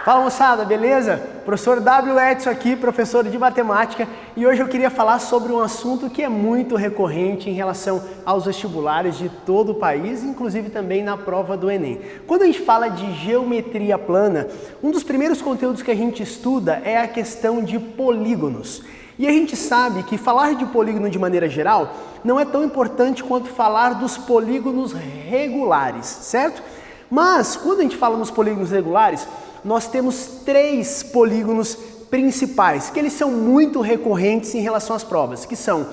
Fala moçada, beleza? Professor W. Edson aqui, professor de matemática, e hoje eu queria falar sobre um assunto que é muito recorrente em relação aos vestibulares de todo o país, inclusive também na prova do Enem. Quando a gente fala de geometria plana, um dos primeiros conteúdos que a gente estuda é a questão de polígonos. E a gente sabe que falar de polígono de maneira geral não é tão importante quanto falar dos polígonos regulares, certo? Mas quando a gente fala nos polígonos regulares, nós temos três polígonos principais, que eles são muito recorrentes em relação às provas, que são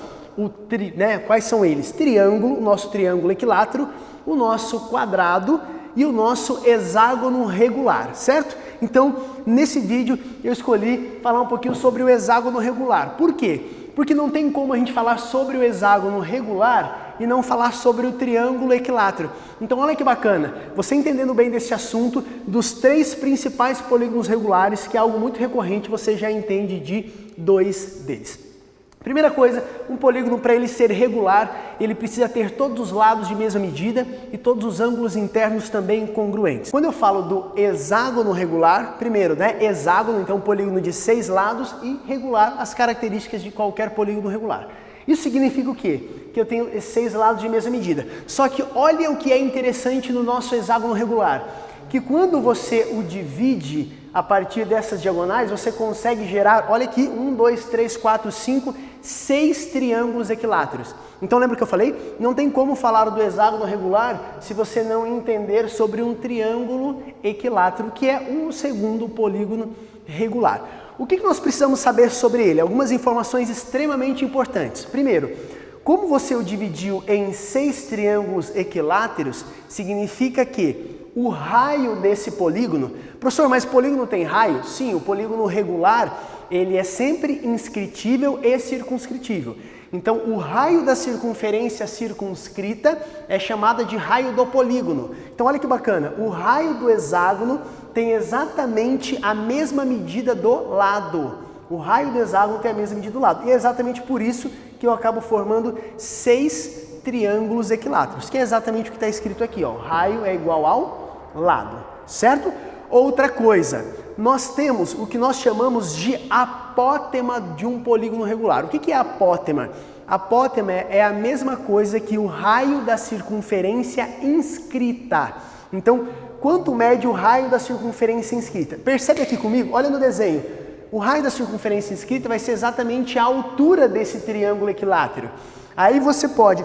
quais são eles? Triângulo, o nosso triângulo equilátero, o nosso quadrado e o nosso hexágono regular, certo? Então, nesse vídeo eu escolhi falar um pouquinho sobre o hexágono regular. Por quê? Porque não tem como a gente falar sobre o hexágono regular e não falar sobre o triângulo equilátero. Então olha que bacana, você entendendo bem desse assunto, dos três principais polígonos regulares, que é algo muito recorrente, você já entende de dois deles. Primeira coisa, um polígono, para ele ser regular, ele precisa ter todos os lados de mesma medida e todos os ângulos internos também congruentes. Quando eu falo do hexágono regular, primeiro, hexágono, então polígono de 6 lados, e regular, as características de qualquer polígono regular. Isso significa o quê? Que eu tenho 6 lados de mesma medida. Só que olha o que é interessante no nosso hexágono regular, que quando você o divide a partir dessas diagonais, você consegue gerar, olha aqui, 1, 2, 3, 4, 5, 6 triângulos equiláteros. Então lembra que eu falei? Não tem como falar do hexágono regular se você não entender sobre um triângulo equilátero, que é um segundo polígono regular. O que nós precisamos saber sobre ele? Algumas informações extremamente importantes. Primeiro, como você o dividiu em 6 triângulos equiláteros, significa que o raio desse polígono... Professor, mas polígono tem raio? Sim, o polígono regular, ele é sempre inscritível e circunscritível. Então, o raio da circunferência circunscrita é chamada de raio do polígono. Então, olha que bacana, o raio do hexágono tem exatamente a mesma medida do lado. O raio do hexágono tem a mesma medida do lado. E é exatamente por isso que eu acabo formando 6 triângulos equiláteros, que é exatamente o que está escrito aqui, ó. Raio é igual ao lado, certo? Outra coisa, nós temos o que nós chamamos de apótema de um polígono regular. O que é apótema? Apótema é a mesma coisa que o raio da circunferência inscrita. Então, quanto mede o raio da circunferência inscrita? Percebe aqui comigo? Olha no desenho. O raio da circunferência inscrita vai ser exatamente a altura desse triângulo equilátero. Aí você pode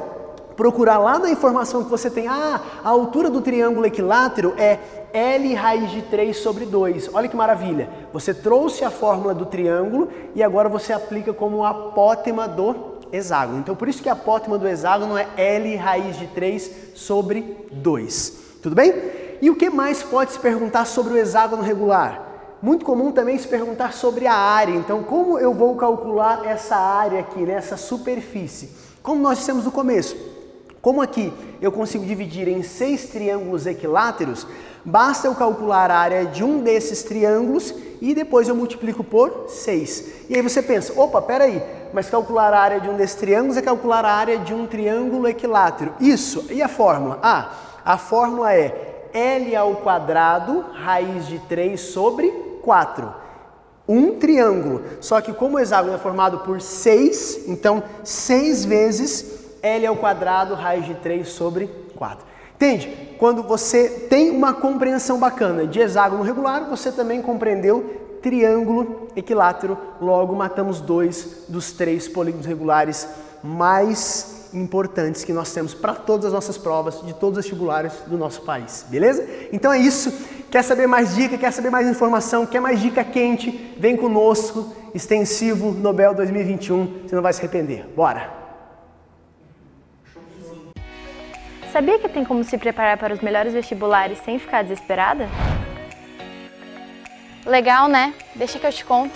procurar lá na informação que você tem, a altura do triângulo equilátero é L raiz de 3 sobre 2. Olha que maravilha. Você trouxe a fórmula do triângulo e agora você aplica como apótema do hexágono. Então, por isso que a apótema do hexágono é L raiz de 3 sobre 2. Tudo bem? E o que mais pode se perguntar sobre o hexágono regular? Muito comum também se perguntar sobre a área. Então, como eu vou calcular essa área aqui, essa superfície? Como nós dissemos no começo, como aqui eu consigo dividir em 6 triângulos equiláteros, basta eu calcular a área de um desses triângulos e depois eu multiplico por 6. E aí você pensa, opa, peraí, mas calcular a área de um desses triângulos é calcular a área de um triângulo equilátero. Isso, e a fórmula? A fórmula é L ao quadrado, raiz de 3 sobre 4. Um triângulo, só que como o hexágono é formado por 6, então 6 vezes L ao quadrado, raiz de 3 sobre 4. Entende? Quando você tem uma compreensão bacana de hexágono regular, você também compreendeu triângulo equilátero, logo matamos 2 dos 3 polígonos regulares mais importantes que nós temos para todas as nossas provas, de todos os vestibulares do nosso país, beleza? Então é isso, quer saber mais dica, quer saber mais informação, quer mais dica quente, vem conosco, Extensivo Nobel 2021, você não vai se arrepender, bora! Sabia que tem como se preparar para os melhores vestibulares sem ficar desesperada? Legal, né? Deixa que eu te conto.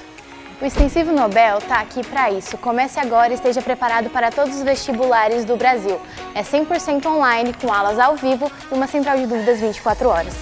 O Extensivo Nobel está aqui para isso. Comece agora e esteja preparado para todos os vestibulares do Brasil. É 100% online, com aulas ao vivo e uma central de dúvidas 24 horas.